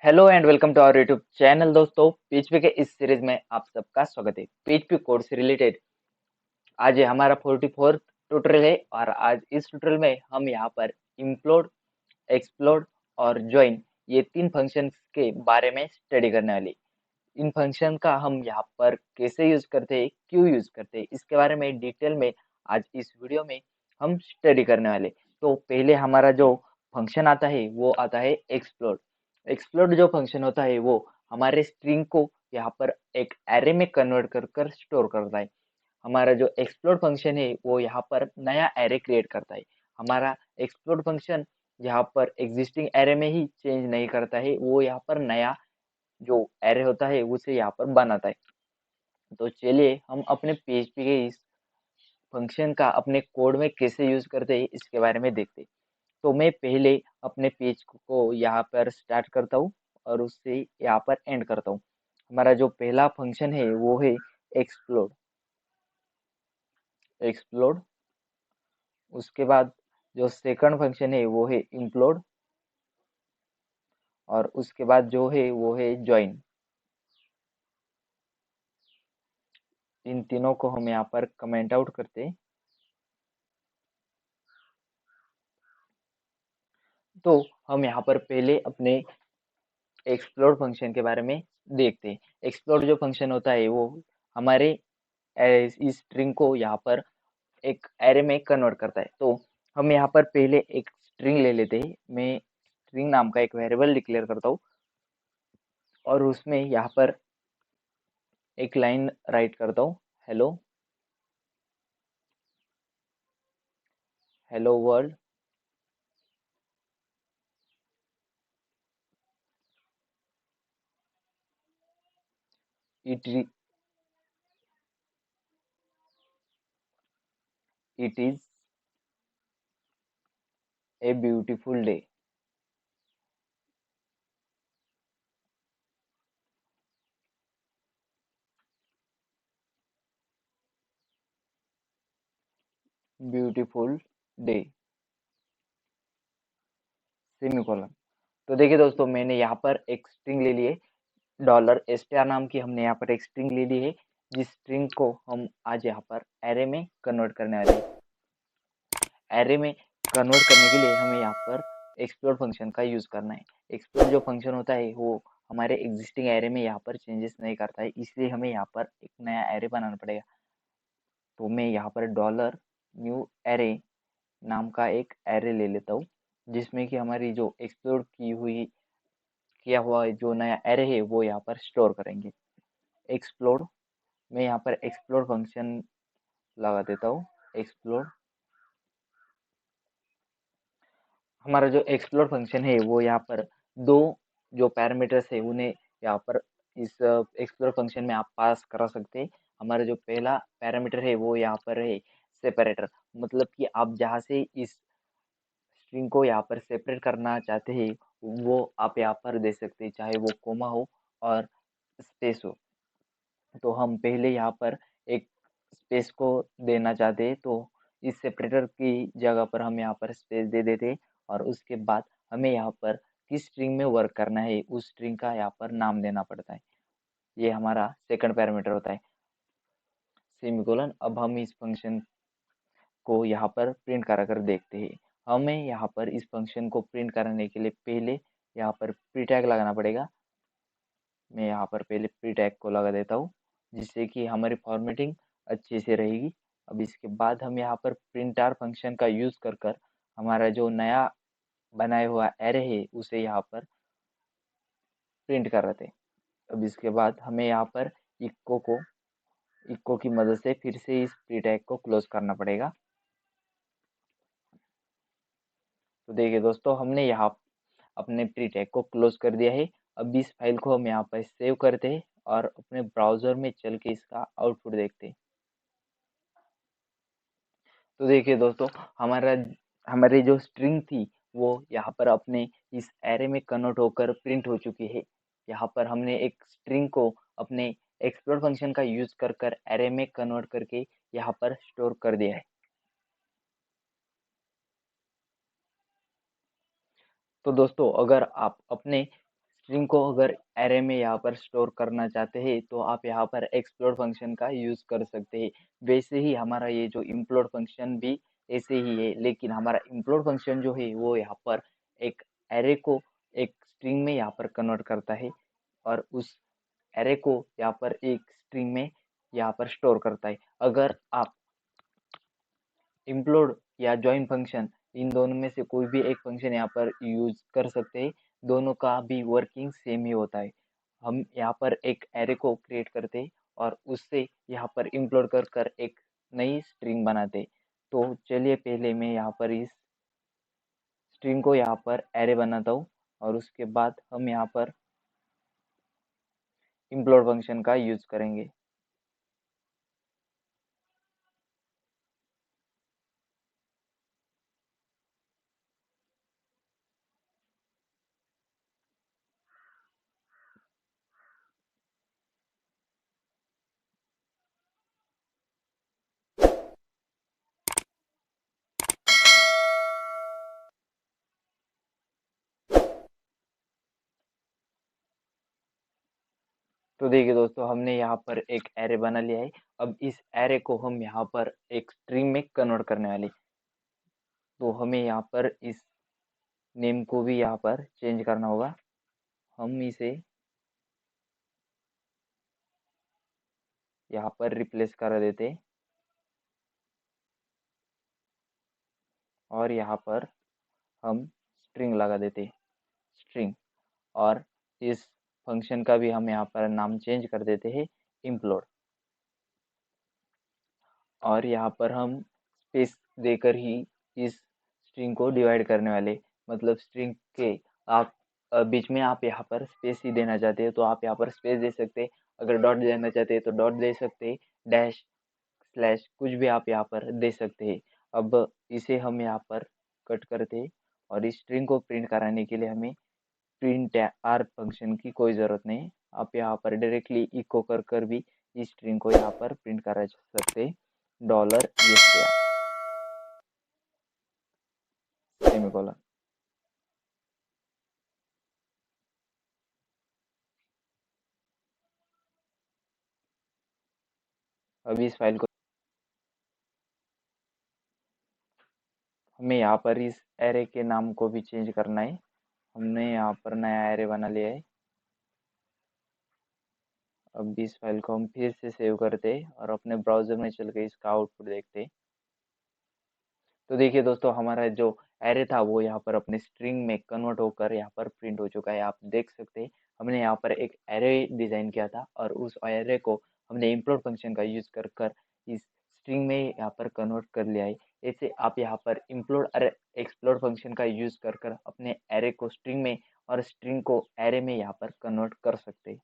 Hello and welcome to our YouTube channel. दोस्तों, PHP के इस सीरीज में आप सबका स्वागत है। पीएचपी कोड से रिलेटेड आज ये हमारा 44th ट्यूटोरियल है और आज इस ट्यूटोरियल में हम यहाँ पर implode, explode और join ये तीन फंक्शंस के बारे में स्टडी करने वाले। इन फंक्शन का हम यहाँ पर कैसे यूज करते हैं, क्यों यूज करते हैं, इसके बारे में डिटेल में आज इस वीडियो में हम स्टडी करने वाले। तो पहले हमारा जो फंक्शन आता है वो आता है एक्सप्लोड। एक्सप्लोड जो फंक्शन होता है वो हमारे स्ट्रिंग को यहाँ पर एक एरे में कन्वर्ट कर कर स्टोर करता है। हमारा जो एक्सप्लोड फंक्शन है वो यहाँ पर नया एरे क्रिएट करता है। हमारा एक्सप्लोड फंक्शन यहाँ पर एग्जिस्टिंग एरे में ही चेंज नहीं करता है, वो यहाँ पर नया जो एरे होता है उसे यहाँ पर बनाता है। तो चलिए हम अपने पीएचपी के इस फंक्शन का अपने कोड में कैसे यूज करते हैं इसके बारे में देखते हैं। तो मैं पहले अपने पेज को यहाँ पर स्टार्ट करता हूँ और उससे यहाँ पर एंड करता हूँ। हमारा जो पहला फंक्शन है वो है एक्सप्लोड। एक्सप्लोड उसके बाद जो सेकंड फंक्शन है वो है इम्प्लोड और उसके बाद जो है वो है ज्वाइन। इन तीनों को हम यहाँ पर कमेंट आउट करते हैं। तो हम यहाँ पर पहले अपने एक्सप्लोर फंक्शन के बारे में देखते हैं। एक्सप्लोर जो फंक्शन होता है वो हमारे इस स्ट्रिंग को यहाँ पर एक एरे में कन्वर्ट करता है। तो हम यहाँ पर पहले एक स्ट्रिंग ले लेते हैं। मैं स्ट्रिंग नाम का एक वेरिएबल डिक्लेयर करता हूँ और उसमें यहाँ पर एक लाइन राइट करता हूँ, hello hello world. It it is a beautiful day. Beautiful day semicolon. तो देखिए दोस्तों, मैंने यहाँ पर एक स्ट्रिंग ले ली है। $str नाम की हमने यहाँ पर एक स्ट्रिंग ले ली है, जिस स्ट्रिंग को हम आज यहाँ पर एरे में कन्वर्ट करने वाले हैं। एरे में कन्वर्ट करने के लिए हमें यहाँ पर एक्सप्लोर फंक्शन का यूज करना है। एक्सप्लोर जो फंक्शन होता है वो हमारे एग्जिस्टिंग एरे में यहाँ पर चेंजेस नहीं करता है, इसलिए हमें यहाँ पर एक नया एरे बनाना पड़ेगा। तो मैं यहाँ पर डॉलर न्यू एरे नाम का एक एरे ले लेता हूँ, जिसमें कि हमारी जो एक्सप्लोर की हुई किया हुआ जो नया एरे है वो यहाँ पर स्टोर करेंगे। एक्सप्लोर, मैं यहाँ पर एक्सप्लोर फंक्शन लगा देता हूँ। एक्सप्लोर, हमारा जो एक्सप्लोर फंक्शन है वो यहाँ पर दो जो पैरामीटर्स है उन्हें यहाँ पर इस एक्सप्लोर फंक्शन में आप पास करा सकते हैं। हमारा जो पहला पैरामीटर है वो यहाँ पर है सेपरेटर, मतलब कि आप जहाँ से इस स्ट्रिंग को यहाँ पर सेपरेट करना चाहते हैं वो आप यहाँ पर दे सकते हैं, चाहे वो कोमा हो और स्पेस हो। तो हम पहले यहाँ पर एक स्पेस को देना चाहते हैं, तो इस सेपरेटर की जगह पर हम यहाँ पर स्पेस दे देते हैं और उसके बाद हमें यहाँ पर किस स्ट्रिंग में वर्क करना है उस स्ट्रिंग का यहाँ पर नाम देना पड़ता है। ये हमारा सेकंड पैरामीटर होता है, सेमीकोलन। अब हम इस फंक्शन को यहाँ पर प्रिंट करा कर देखते हैं। हमें यहाँ पर इस फंक्शन को प्रिंट कराने के लिए पहले यहाँ पर प्री टैग लगाना पड़ेगा। मैं यहाँ पर पहले प्री टैग को लगा देता हूँ, जिससे कि हमारी फॉर्मेटिंग अच्छे से रहेगी। अब इसके बाद हम यहाँ पर प्रिंट आर फंक्शन का यूज़ कर कर हमारा जो नया बनाया हुआ एरे है उसे यहाँ पर प्रिंट कर रहे थे। अब इसके बाद हमें यहाँ पर इक्को की मदद से फिर से इस प्री टैग को क्लोज करना पड़ेगा। तो देखिए दोस्तों, हमने यहाँ अपने प्री टैग को क्लोज कर दिया है। अब इस फाइल को हम यहाँ पर सेव करते हैं और अपने ब्राउज़र में चल के इसका आउटपुट देखते हैं। तो देखिए दोस्तों, हमारा हमारी जो स्ट्रिंग थी वो यहाँ पर अपने इस एरे में कन्वर्ट होकर प्रिंट हो चुकी है। यहाँ पर हमने एक स्ट्रिंग को अपने एक्सप्लोर फंक्शन का यूज कर कर एरे में कन्वर्ट करके यहाँ पर स्टोर कर दिया है। तो दोस्तों, अगर आप अपने स्ट्रिंग को अगर एरे में यहाँ पर स्टोर करना चाहते हैं तो आप यहाँ पर एक्सप्लोर फंक्शन का यूज कर सकते हैं। वैसे ही हमारा ये जो इम्प्लोड फंक्शन भी ऐसे ही है, लेकिन हमारा इम्प्लोड फंक्शन जो है वो यहाँ पर एक एरे को एक स्ट्रिंग में यहाँ पर कन्वर्ट करता है और उस एरे को यहाँ पर एक स्ट्रिंग में यहाँ पर स्टोर करता है। अगर आप इम्प्लोड या जॉइन फंक्शन इन दोनों में से कोई भी एक फंक्शन यहाँ पर यूज कर सकते हैं, दोनों का भी वर्किंग सेम ही होता है। हम यहाँ पर एक एरे को क्रिएट करते हैं और उससे यहाँ पर इम्प्लोड कर कर एक नई स्ट्रिंग बनाते। तो चलिए पहले मैं यहाँ पर इस स्ट्रिंग को यहाँ पर एरे बनाता हूँ और उसके बाद हम यहाँ पर इम्प्लोड फंक्शन का यूज करेंगे। तो देखिए दोस्तों, हमने यहाँ पर एक एरे बना लिया है। अब इस एरे को हम यहाँ पर एक स्ट्रिंग में कन्वर्ट करने वाले। तो हमें यहाँ पर इस नेम को भी यहाँ पर चेंज करना होगा। हम इसे यहाँ पर रिप्लेस कर देते और यहाँ पर हम स्ट्रिंग लगा देते, स्ट्रिंग। और इस फंक्शन का भी हम यहाँ पर नाम चेंज कर देते हैं, इम्प्लोड। और यहाँ पर हम स्पेस देकर ही इस स्ट्रिंग को डिवाइड करने वाले। मतलब स्ट्रिंग के आप बीच में आप यहाँ पर स्पेस ही देना चाहते हैं तो आप यहाँ पर स्पेस दे सकते हैं। अगर डॉट देना चाहते हैं तो डॉट दे सकते हैं, डैश, स्लैश, कुछ भी आप यहाँ पर दे सकते हैं। अब इसे हम यहाँ पर कट करते हैं और इस स्ट्रिंग को प्रिंट कराने के लिए हमें प्रिंट आर फंक्शन की कोई ज़रूरत नहीं है। आप यहाँ पर डायरेक्टली इको कर कर भी इस स्ट्रिंग को यहाँ पर प्रिंट करा सकते हैं, $str सेमीकोलन। अब इस फाइल को हमें यहाँ पर इस एरे के नाम को भी चेंज करना है। हमने यहाँ पर नया एरे बना लिया है। अब इस फाइल को हम फिर से सेव करते हैं और अपने ब्राउजर में चल के इसका आउटपुट देखते हैं। तो देखिए दोस्तों, हमारा जो एरे था वो यहाँ पर अपने स्ट्रिंग में कन्वर्ट होकर यहाँ पर प्रिंट हो चुका है। आप देख सकते हैं हमने यहाँ पर एक एरे डिजाइन किया था और उस एरे को हमने इम्प्लोड फंक्शन का यूज कर कर इस स्ट्रिंग में यहाँ पर कन्वर्ट कर लिया है। ऐसे आप यहाँ पर इम्प्लोड और एक्सप्लोर फंक्शन का यूज कर कर अपने एरे को स्ट्रिंग में और स्ट्रिंग को एरे में यहाँ पर कन्वर्ट कर सकते हैं।